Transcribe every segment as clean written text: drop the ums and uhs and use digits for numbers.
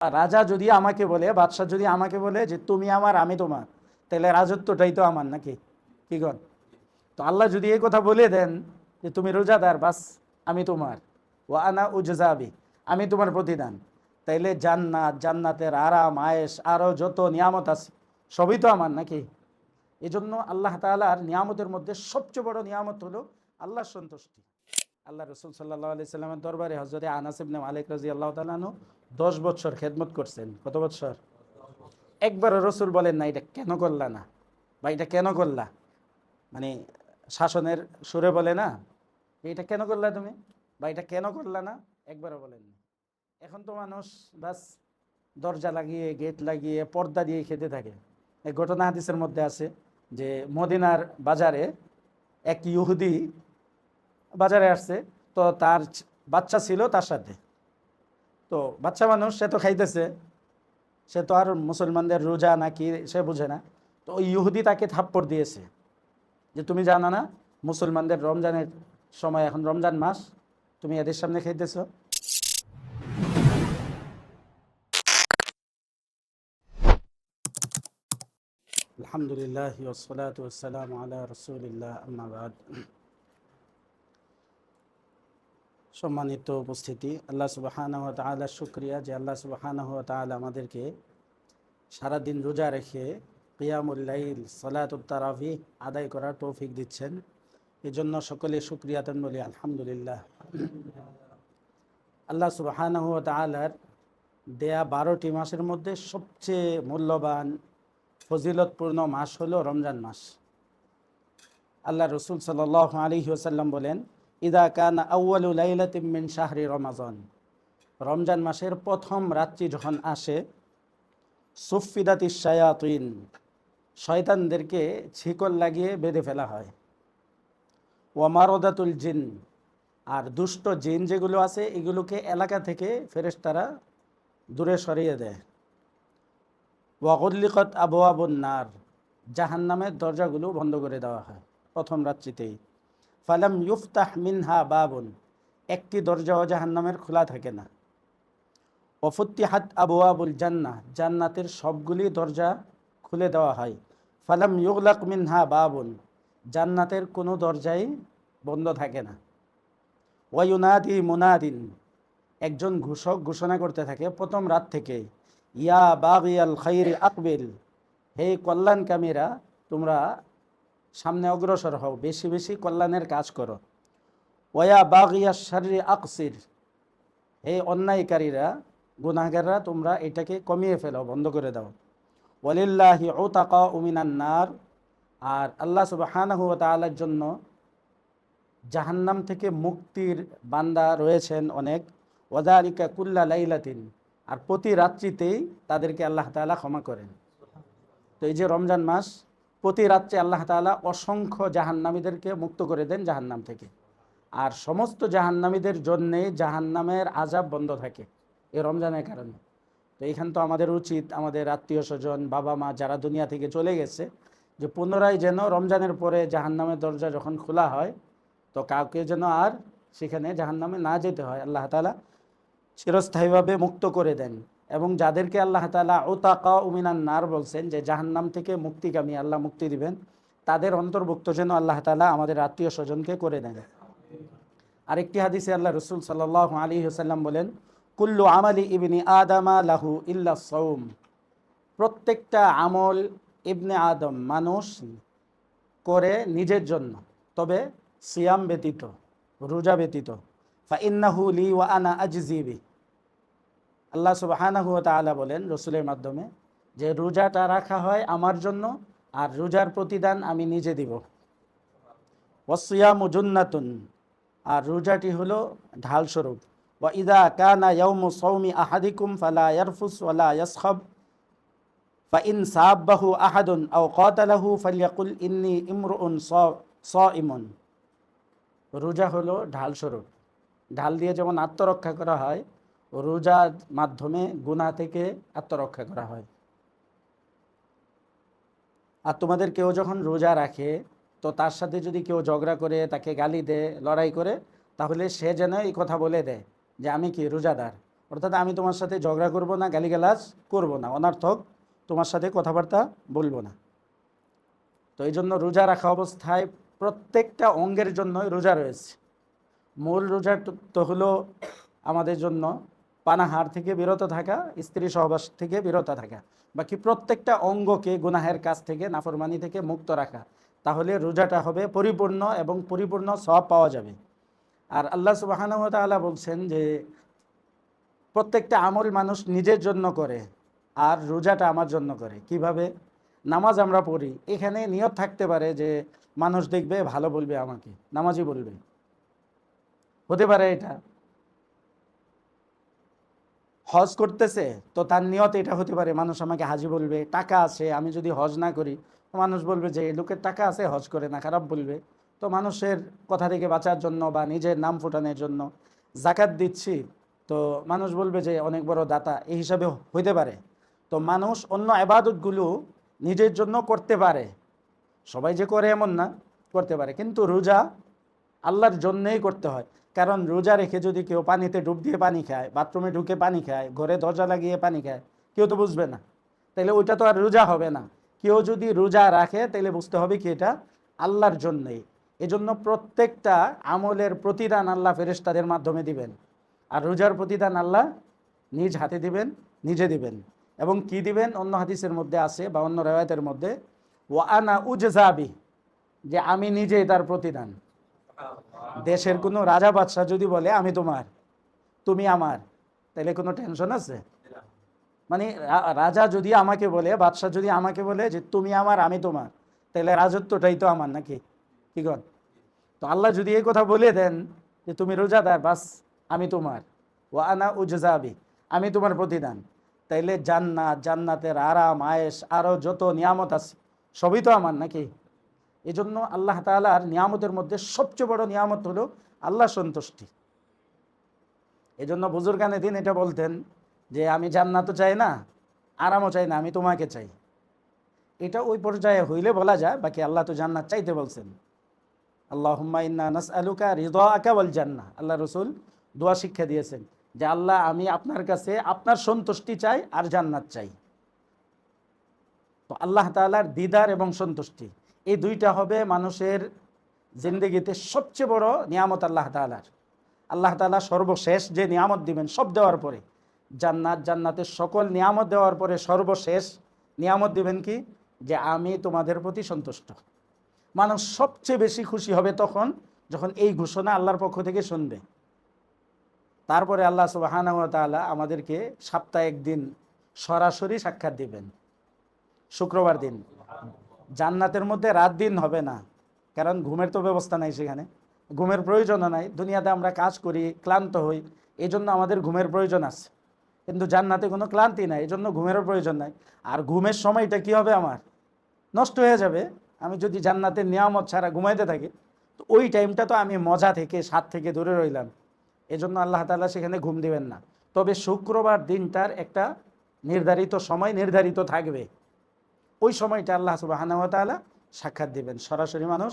আর রাজা যদি আমাকে বলে, বাদশাহ যদি আমাকে বলে যে তুমি আমার আমি তোমার, তাহলে রাজত্বটাই তো আমার, নাকি কি কর? তো আল্লাহ যদি এই কথা বলে দেন যে তুমি রোজাদার, বাস আমি তোমার, ও আনা উজজাবি, আমি তোমার প্রতিদান, তাইলে জান্নাত, জান্নাতের আরাম আয়েশ আরও যত নিয়ামত আছে সবই তো আমার, নাকি? এই জন্য আল্লাহ তাআলার নিয়ামতের মধ্যে সবচেয়ে বড় নিয়ামত হলো আল্লাহর সন্তুষ্টি। আল্লাহ রসুল সাল্লাল্লাহু আলাইহি সাল্লামের দরবারে হযরতে আনাস ইবনে মালিক রাদিয়াল্লাহু তাআলা আনহু 10 বছর খেদমত করছেন। কত বছর? একবারও রসুল বলেন না এটা কেন করলা না, বা এটা কেন করলা, মানে শাসনের সুরে বলে না যে এটা কেন করলা তুমি, বা এটা কেন করলা না, একবারও বলেন না। এখন তো মানুষ বাস দরজা লাগিয়ে গেট লাগিয়ে পর্দা দিয়ে খেতে থাকে। এই ঘটনা হাদিসের মধ্যে আছে যে মদিনার বাজারে এক ইহুদি বাজারে আসছে, তো তার বাচ্চা ছিল তার সাথে। তো বাচ্চা মানুষ, সে তো খাইতেছে, সে তো আর মুসলমানদের রোজা নাকি সে বুঝে না। তো ওই ইহুদি তাকে থাপ্পড় দিয়েছে যে তুমি জানো না মুসলমানদের রমজানের সময়, এখন রমজান মাস, তুমি এদের সামনে খাইতেছো। আলহামদুলিল্লাহ ওয়াসসালাতু ওয়াসসালামু আলা রাসূলিল্লাহ, আম্মা বাদ। সম্মানিত উপস্থিতি, আল্লাহ সুবহানাহু ওয়া তাআলা শুকরিয়া যে আল্লাহ সুবহানাহু ওয়া তাআলা আমাদেরকে সারাদিন রোজা রেখে কিয়ামুল লাইল, সালাতুত তারাবিহ আদায় করার তৌফিক দিচ্ছেন। এজন্য সকলে শুকরিয়াতান বলি আলহামদুলিল্লাহ। আল্লাহ সুবহানাহু ওয়া তাআলার দেয়া 12টি মাসের মধ্যে সবচেয়ে মূল্যবান ফজিলতপূর্ণ মাস হলো রমজান মাস। আল্লাহ রসুল সাল্লাল্লাহু আলাইহি ওয়াসাল্লাম বলেন, ইদা কানা আউয়ালু লাইলাতিন মিন শাহরি রমাজান, রমজান মাসের প্রথম রাত্রি যখন আসে, সুফিদাতিশ শায়াতিন, শয়তানদেরকে ছিকল লাগিয়ে বেঁধে ফেলা হয়। ওয়ামারদাতুল জিন, আর দুষ্ট জিন যেগুলো আছে এগুলোকে এলাকা থেকে ফেরেশতারা দূরে সরিয়ে দেয়। ওয়াগুল্লিকাত আবওয়াবুন নার, জাহান্নামের দরজাগুলো বন্ধ করে দেওয়া হয় প্রথম রাত্রিতেই। ফালাম ইউফতাহ মিনহা বাবুন, একটি দরজাও জাহান্নামের খোলা থাকে না। ওয়াফুত্তিহাত আবওয়াবুল জান্নাহ, জান্নাতের সবগুলি দরজা খুলে দেওয়া হয়। ফালাম ইউগলাক মিনহা বাবুন, জান্নাতের কোনো দরজাই বন্ধ থাকে না। ওয়ায়ুনাদি মুনাদিন, একজন ঘোষক ঘোষণা করতে থাকে প্রথম রাত থেকে, ইয়া বাগিয়াল খাইরি আকবিল, হে কল্যাণকামীরা তোমরা সামনে অগ্রসর হও, বেশি বেশি কল্যাণের কাজ করো। ওয়া বাগিয়া শাররি আকসির, হে অন্যায়কারীরা গুনাহগাররা তোমরা এটাকে কমিয়ে ফেলো, বন্ধ করে দাও। ওয়ালিল্লাহি উতাকা মিনান নার, আর আল্লাহ সুবহানাহু ওয়া তাআলার জন্য জাহান্নাম থেকে মুক্তির বান্দা রয়েছেন অনেক। ওয়াযালিকা কুল্লা লাইলাতিন, আর প্রতি রাত্রিতেই তাদেরকে আল্লাহ তাআলা ক্ষমা করেন। তো এই যে রমজান মাস, প্রতি রাত্রে আল্লাহ তাআলা অসংখ্য জাহান্নামীদেরকে মুক্ত করে দেন জাহান্নাম থেকে, আর সমস্ত জাহান্নামীদের জন্যে জাহান্নামের আযাব বন্ধ থাকে এই রমজানের কারণে। তো এইখান তো আমাদের উচিত, আমাদের আত্মীয় স্বজন, বাবা মা যারা দুনিয়া থেকে চলে গেছে, যে পুনরায় যেন রমজানের পরে জাহান্নামের দরজা যখন খোলা হয়, তো কাউকে যেন আর সেখানে জাহান্নামে না যেতে হয়, আল্লাহ তাআলা চিরস্থায়ীভাবে মুক্ত করে দেন। এবং যাদেরকে আল্লাহ তাআলা উতাকা মিনান নার বলছেন, যে জাহান্নাম থেকে মুক্তিকামী আল্লাহ মুক্তি দিবেন, তাদের অন্তর্ভুক্ত যেন আল্লাহ তাআলা আমাদের আত্মীয় স্বজনকে করে দেন। আরেকটি হাদিসে আল্লাহ রসুল সাল্লাল্লাহু আলাইহি ওয়াসাল্লাম বলেন, কুল্লু আমালি ইবনি আদামা লাহু ইল্লা সাওম, প্রত্যেকটা আমল ইবনে আদম মানুষ করে নিজের জন্য, তবে সিয়াম ব্যতীত, রোজা ব্যতীত। ফাইন্নাহু লি ওয়া আনা আজজি বিহি, আল্লাহ সুবহানাহু ওয়া তাআলা বলেন রসুলের মাধ্যমে যে রোজাটা রাখা হয় আমার জন্য, আর রোজার প্রতিদান আমি নিজে দিব। ওয়াসিয়ামু জুন্নাতুন, আর রোজাটি হলো ঢাল স্বরূপ। ওয়া ইযা কানা ইয়াউমু সাওমি আহাদিকুম ফালা ইয়ারফুস ওয়ালা ইয়াসখাব, ফাইন সাব্বাহু আহাদুন আও কাতালাহু ফালইয়াকুল ইন্নী ইমরুউন সাইমুন, রোজা হলো ঢাল স্বরূপ। ঢাল দিয়ে যেমন আত্মরক্ষা করা হয়, রোজার মাধ্যমে গুনাহ থেকে আত্মরক্ষা করা হয়। আর তোমাদের কেউ যখন রোজা রাখে, তো তার সাথে যদি কেউ ঝগড়া করে, তাকে গালি দেয়, লড়াই করে, তাহলে সে যেন এই কথা বলে দেয় যে আমি কি রোজাদার, অর্থাৎ আমি তোমার সাথে ঝগড়া করব না, গালিগালাজ করব না, অনর্থক তোমার সাথে কথাবার্তা বলবো না। তো এই জন্য রোজা রাখা অবস্থায় প্রত্যেকটা অঙ্গের জন্যই রোজা রয়েছে। মূল রোজা তো হলো আমাদের জন্য পানাহার থেকে বিরত থাকা, স্ত্রী সহবাস থেকে বিরত থাকা, বাকি প্রত্যেকটা অঙ্গকে গুনাহের কাজ থেকে, নাফরমানি থেকে মুক্ত রাখা। তাহলে রোজাটা হবে পরিপূর্ণ এবং পরিপূর্ণ সওয়াব পাওয়া যাবে। আর আল্লাহ সুবহানাহু ওয়া তাআলা বলছেন যে প্রত্যেকটা আমল মানুষ নিজের জন্য করে, আর রোজাটা আমার জন্য করে। কিভাবে? নামাজ আমরা পড়ি, এখানে নিয়ত থাকতে পারে যে মানুষ দেখবে ভালো বলবে, আমাকে নামাজি বলবে, হতে পারে এটা। হজ করতেছে তো তার নিয়ত এটা হতে পারে মানুষ আমাকে হাজি বলবে। টাকা আছে, আমি যদি হজ না করি তো মানুষ বলবে যে এই লোকের টাকা আছে, হজ করে না, খারাপ বলবে। তো মানুষের কথা থেকে বাঁচার জন্য বা নিজের নাম ফোটানোর জন্য জাকাত দিচ্ছি, তো মানুষ বলবে যে অনেক বড় দাতা, এই হিসাবে হইতে পারে। তো মানুষ অন্য ইবাদতগুলো নিজের জন্য করতে পারে, সবাই যে করে এমন না, করতে পারে। কিন্তু রোজা আল্লাহর জন্যই করতে হয়। কারণ রোজা রেখে যদি কেউ পানিতে ডুব দিয়ে পানি খায়, বাথরুমে ঢুকে পানি খায়, ঘরে দরজা লাগিয়ে পানি খায়, কেউ তো বুঝবে না, তাহলে ওইটা তো আর রোজা হবে না। কেউ যদি রোজা রাখে তাহলে বুঝতে হবে কি এটা আল্লাহর জন্যই। এজন্য প্রত্যেকটা আমলের প্রতিদান আল্লাহ ফেরেশতাদের মাধ্যমে দিবেন, আর রোজার প্রতিদান আল্লাহ নিজ হাতে দিবেন, নিজে দিবেন। এবং কি দিবেন? অন্য হাদিসের মধ্যে আছে বা অন্য রেওয়ায়েতের মধ্যে, ওয়া আনা উজজাবি, যে আমি নিজেই তার প্রতিদান। দেশের কোনো রাজা বাদশাহ যদি বলে আমি তোমার, তুমি আমার, তাহলে কোনো টেনশন আছে? মানে রাজা যদি আমাকে বলে, বাদশাহ যদি আমাকে বলে যে তুমি আমার, আমি তোমার, তাহলে রাজত্বটাই তো আমার, নাকি? কি কর? তো আল্লাহ যদি এই কথা বলে দেন যে তুমি রোজাদার, বাস আমি তোমার, ওয়া আনা উজজাবি, আমি তোমার প্রতিদান, তাইলে জান্নাত, জান্নাতের আরাম আয়েশ, আরও যত নিয়ামত আছে সবই তো আমার, নাকি? এই জন্য আল্লাহ তাআলার নিয়ামতের মধ্যে সবচেয়ে বড় নিয়ামত হলো আল্লাহ সন্তুষ্টি। এই জন্য বুজুর্গানে দিন এটা বলতেন যে আমি জান্নাতও চাই না, আরামও চাই না, আমি তোমাকে চাই। এটা ওই পর্যায়ে হইলে বলা যায়, বাকি আল্লাহ তো জান্নাত চাইতে বলছেন। আল্লাহুম্মা ইন্না নাসআলুকা রিদাআকা ওয়াল জান্নাহ, আল্লাহ রসুল দোয়া শিক্ষা দিয়েছেন যে আল্লাহ আমি আপনার কাছে আপনার সন্তুষ্টি চাই আর জান্নাত চাই। তো আল্লাহ তাআলার দিদার এবং সন্তুষ্টি, এই দুইটা হবে মানুষের জিন্দেগিতে সবচেয়ে বড় নিয়ামত আল্লাহ তাআলার। আল্লাহ তাআলা সর্বশেষ যে নিয়ামত দিবেন সব দেওয়ার পরে, জান্নাত, জান্নাতের সকল নিয়ামত দেওয়ার পরে সর্বশেষ নিয়ামত দিবেন কি? যে আমি তোমাদের প্রতি সন্তুষ্ট। মানুষ সবচেয়ে বেশি খুশি হবে তখন যখন এই ঘোষণা আল্লাহর পক্ষ থেকে শুনবে। তারপরে আল্লাহ সুবহানাহু ওয়া তাআলা আমাদেরকে সপ্তাহে একদিন সরাসরি সাক্ষাৎ দিবেন, শুক্রবার দিন। জান্নাতের মধ্যে রাত দিন হবে না, কারণ ঘুমের তো ব্যবস্থা নাই সেখানে, ঘুমের প্রয়োজনও নাই। দুনিয়াতে আমরা কাজ করি, ক্লান্ত হই, এই জন্য আমাদের ঘুমের প্রয়োজন আছে। কিন্তু জান্নাতে কোনো ক্লান্তি নাই, এই জন্য ঘুমেরও প্রয়োজন নাই। আর ঘুমের সময়টা কি হবে? আমার নষ্ট হয়ে যাবে। আমি যদি জান্নাতের নিয়ামত ছাড়া ঘুমাইতে থাকি, তো ওই টাইমটা তো আমি মজা থেকে, স্বাদ থেকে দূরে রইলাম। এজন্য আল্লাহ তাআলা সেখানে ঘুম দিবেন না। তবে শুক্রবার দিনটার একটা নির্ধারিত সময় নির্ধারিত থাকবে, ওই সময়টা আল্লাহ সুবহানাহু ওয়া তাআলা সাক্ষাৎ দিবেন, সরাসরি মানুষ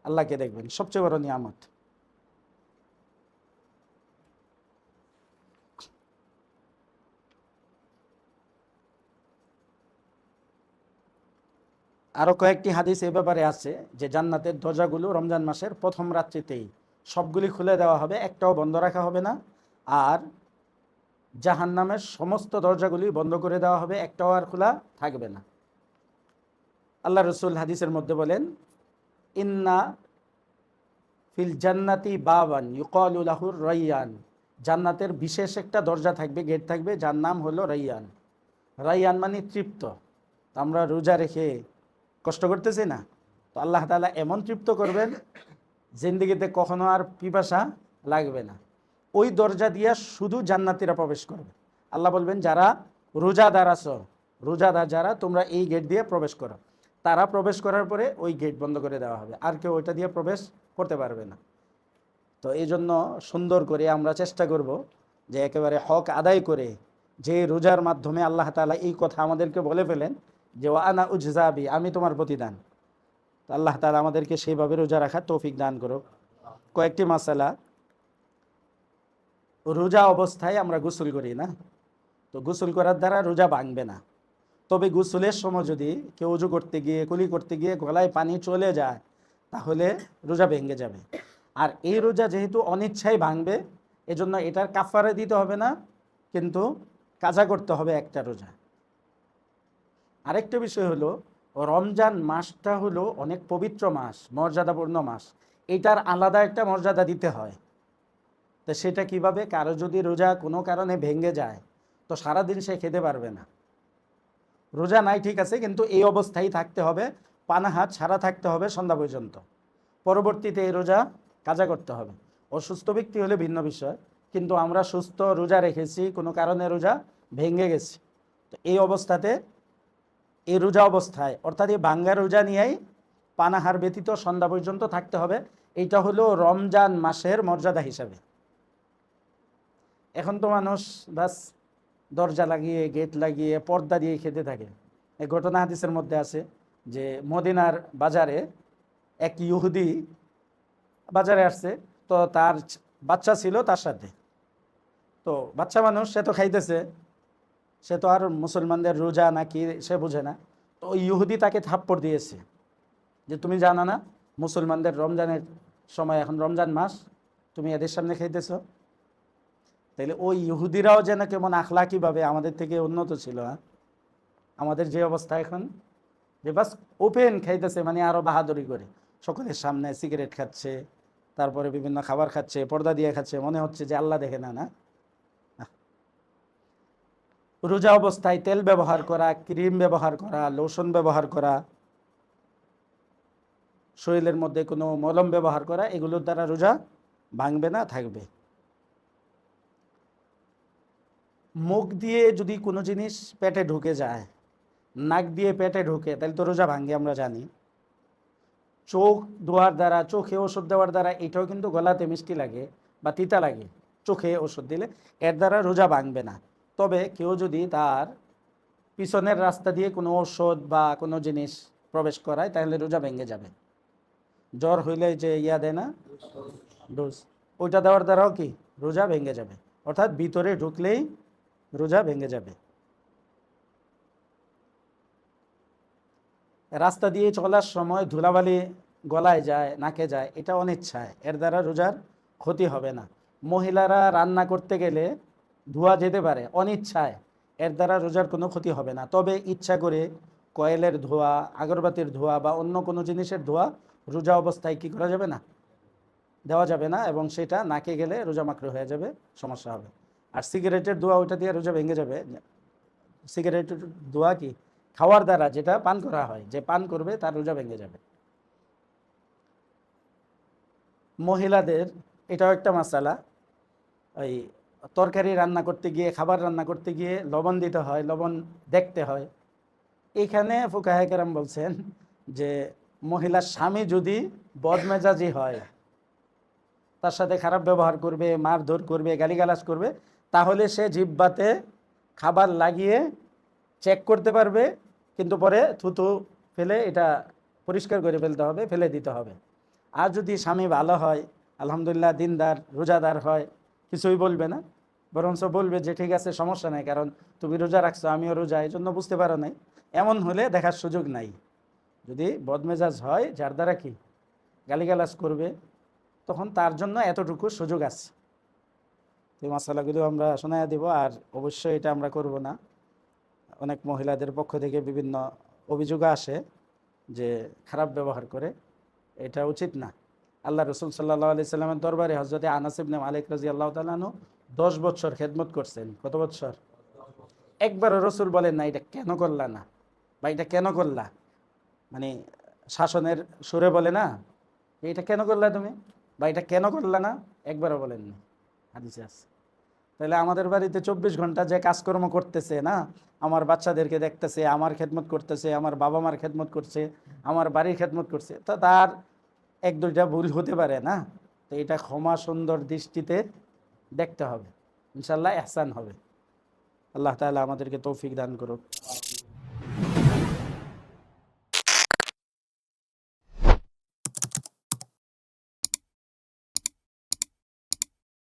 আল্লাহকে দেখবেন, সবচেয়ে বড় নিয়ামত। আরও কয়েকটি হাদিস এ ব্যাপারে আছে যে জান্নাতের দরজাগুলো রমজান মাসের প্রথম রাত্রিতেই সবগুলি খুলে দেওয়া হবে, একটাও বন্ধ রাখা হবে না। আর জাহান্নামের সমস্ত দরজাগুলি বন্ধ করে দেওয়া হবে, একটাও আর খোলা থাকবে না। আল্লাহ রসুল হাদিসের মধ্যে বলেন, ইন্না ফিল জান্নাতি বাবান ইউকালু লাহুর রাইয়ান, জান্নাতের বিশেষ একটা দরজা থাকবে, গেট থাকবে, যার নাম হলো রাইয়ান। রাইয়ান মানে তৃপ্ত। আমরা রোজা রেখে কষ্ট করতেছি না, তো আল্লাহ তাআলা এমন তৃপ্ত করবেন জিন্দেগিতে কখনো আর পিপাসা লাগবে না। ওই দরজা দিয়ে শুধু জান্নাতীরা প্রবেশ করবে। আল্লাহ বলবেন যারা রোজাদার আছো, রোজাদার যারা, তোমরা এই গেট দিয়ে প্রবেশ করো। তারা প্রবেশ করার পরে ওই গেট বন্ধ করে দেওয়া হবে, আর কেউ ওইটা দিয়ে প্রবেশ করতে পারবে না। তো এই জন্য সুন্দর করে আমরা চেষ্টা করব যে একেবারে হক আদায় করে, যে রোজার মাধ্যমে আল্লাহ তাআলা এই কথা আমাদেরকে বলে ফেলেন যে ওয়া আনা উজজাবি, আমি তোমার প্রতিদান। তো আল্লাহ তাআলা আমাদেরকে সেইভাবে রোজা রাখার তৌফিক দান করুক। কয়েকটি মাসালা, রোজা অবস্থায় আমরা গোসল করি না, তো গোসল করার দ্বারা রোজা ভাঙবে না। তবে গোসলের সময় যদি কেউ উজু করতে গিয়ে কুলি করতে গিয়ে গলায় পানি চলে যায় তাহলে রোজা ভেঙে যাবে। আর এই রোজা যেহেতু অনিচ্ছায় ভাঙবে, এজন্য এটার কাফারা দিতে হবে না, কিন্তু কাজা করতে হবে একটা রোজা। আরেকটা বিষয় হলো, রমজান মাসটা হলো অনেক পবিত্র মাস, মর্যাদাপূর্ণ মাস, এটার আলাদা একটা মর্যাদা দিতে হয়। তো সেটা কিভাবে? কারো যদি রোজা কোনো কারণে ভেঙে যায় তো সারাদিন সে খেতে পারবে না। রোজা নাই ঠিক আছে, কিন্তু এই অবস্থায় থাকতে হবে, পানাহাত ছাড়া থাকতে হবে সন্ধ্যা পর্যন্ত। পরবর্তীতে এই রোজা কাজা করতে হবে। অসুস্থ ব্যক্তি হলে ভিন্ন বিষয়, কিন্তু আমরা সুস্থ রোজা রেখেছি, কোনো কারণে রোজা ভেঙে গেছি, তো এই অবস্থাতে এই রোজা অবস্থায় অর্থাৎ এই ভাঙ্গা রোজা নিয়েই পানাহার ব্যতীত সন্ধ্যা পর্যন্ত থাকতে হবে। এইটা হলো রমজান মাসের মর্যাদা হিসাবে। এখন তো মানুষ বাস দরজা লাগিয়ে গেট লাগিয়ে পর্দা দিয়ে খেতে থাকে। এই ঘটনা হাদিসের মধ্যে আছে যে মদিনার বাজারে এক ইহুদি বাজারে আসছে, তো তার বাচ্চা ছিল তার সাথে। তো বাচ্চা মানুষ, সে তো খাইতেছে, সে তো আর মুসলমানদের রোজা নাকি সে বুঝে না। তো ওই ইহুদি তাকে থাপ্পড় দিয়েছে যে তুমি জানো না মুসলমানদের রমজানের সময়, এখন রমজান মাস, তুমি এদের সামনে খাইতেছ। তাইলে ওই ইহুদিরাও যেন কেমন আখলাকিভাবে আমাদের থেকে উন্নত ছিল। আমাদের যে অবস্থা এখন, যে বাস ওপেন খাইতেছে, মানে আরও বাহাদুরি করে সকলের সামনে সিগারেট খাচ্ছে, তারপরে বিভিন্ন খাবার খাচ্ছে, পর্দা দিয়ে খাচ্ছে, মনে হচ্ছে যে আল্লাহ দেখে না। রোজা অবস্থায় তেল ব্যবহার করা, ক্রিম ব্যবহার করা, লোশন ব্যবহার করা, শরীরের মধ্যে কোনো মলম ব্যবহার করা, এগুলোর দ্বারা রোজা ভাঙবে না, থাকবে। মুখ দিয়ে যদি কোনো জিনিস পেটে ঢুকে যায়, নাক দিয়ে পেটে ঢুকে, তাহলে তো রোজা ভাঙে আমরা জানি। চোখ ধোয়ার দ্বারা, চোখে ওষুধ দেওয়ার দ্বারা, এটাও কিন্তু গলাতে মিষ্টি লাগে বা তিতা লাগে, চোখে ওষুধ দিলে এর দ্বারা রোজা ভাঙবে না। তবে কেউ যদি তার পিছনের রাস্তা দিয়ে কোনো ওষুধ বা কোনো জিনিস প্রবেশ করায় তাহলে রোজা ভেঙে যাবে। জ্বর হইলে যে দেয় না ডোজ, ওইটা দেওয়ার দ্বারাও কি রোজা ভেঙে যাবে, অর্থাৎ ভিতরে ঢুকলেই রোজা ভেঙে যাবে। রাস্তা দিয়ে চলার সময় ধুলাবালি গলায় যায়, নাকে যায়, এটা অনিচ্ছায়, এর দ্বারা রোজার ক্ষতি হবে না। মহিলারা রান্না করতে গেলে ধোয়া যেতে পারে অনিচ্ছায়, এর দ্বারা রোজার কোনো ক্ষতি হবে না। তবে ইচ্ছা করে কয়েলের ধোয়া, আগরবাতির ধোয়া বা অন্য কোনো জিনিসের ধোয়া রোজা অবস্থায় কি করা যাবে না, দেওয়া যাবে না, এবং সেটা নাকে গেলে রোজা মাকরু হয়ে যাবে, সমস্যা হবে। আর সিগারেটের ধোয়া, ওইটা দিয়ে রোজা ভেঙে যাবে। সিগারেটের ধোয়া কি খাওয়ার দ্বারা, যেটা পান করা হয়, যে পান করবে তার রোজা ভেঙে যাবে। মহিলাদের এটাও একটা মাসালা, ওই তরকারি রান্না করতে গিয়ে, খাবার রান্না করতে গিয়ে লবণ দিতে হয়, লবণ দেখতে হয়। এখানে ফুকাহে কেরাম বলছেন যে মহিলার স্বামী যদি বদমেজাজি হয়, তার সাথে খারাপ ব্যবহার করবে, মারধর করবে, গালিগালাজ করবে, তাহলে সে জিহ্বাতে খাবার লাগিয়ে চেক করতে পারবে, কিন্তু পরে থুতু ফেলে এটা পরিষ্কার করে ফেলতে হবে, ফেলে দিতে হবে। আর যদি স্বামী ভালো হয়, আলহামদুলিল্লাহ দিনদার রোজাদার হয়, কিছুই বলবে না, বরঞ্চ বলবে যে ঠিক আছে, সমস্যা নাই, কারণ তুমি রোজা রাখছো, আমিও রোজা, এই জন্য বুঝতে পারো নাই। এমন হলে দেখার সুযোগ নাই। যদি বদমেজাজ হয়, যার দ্বারা কি গালিগালাজ করবে, তখন তার জন্য এতটুকু সুযোগ আছে। এই মশালাগুলো আমরা শোনাইয়া দিব। আর অবশ্যই এটা আমরা করব না। অনেক মহিলাদের পক্ষ থেকে বিভিন্ন অভিযোগ আসে যে খারাপ ব্যবহার করে, এটা উচিত না। আল্লাহ রসুল সাল্লাহ আলি সাল্লামের দরবারে হজরতে আনাস ইবনে মালিক রাদিয়াল্লাহু তাআলা আনহু 10 বছর খেদমত করছেন। কত বছর? একবারও রসুল বলেন না এটা কেন করলা না, বা এটা কেন করলা, মানে শাসনের সুরে বলে না, এটা কেন করলা তুমি, বা এটা কেন করলা না, একবারও বলেননি, হাদিসে আছে। তাহলে আমাদের বাড়িতে 24 ঘন্টা যে কাজকর্ম করতেছে না, আমার বাচ্চাদেরকে দেখতেছে, আমার খেদমত করতেছে, আমার বাবা মার খেদমত করছে, আমার বাড়ির খেদমত করছে, তো তার 1-2টা ভুল হতে পারে না, তো এটা ক্ষমা সুন্দর দৃষ্টিতে দেখতে হবে, ইনশাল্লাহ ইহসান হবে। আল্লাহ তাআলা আমাদেরকে তৌফিক দান করুক।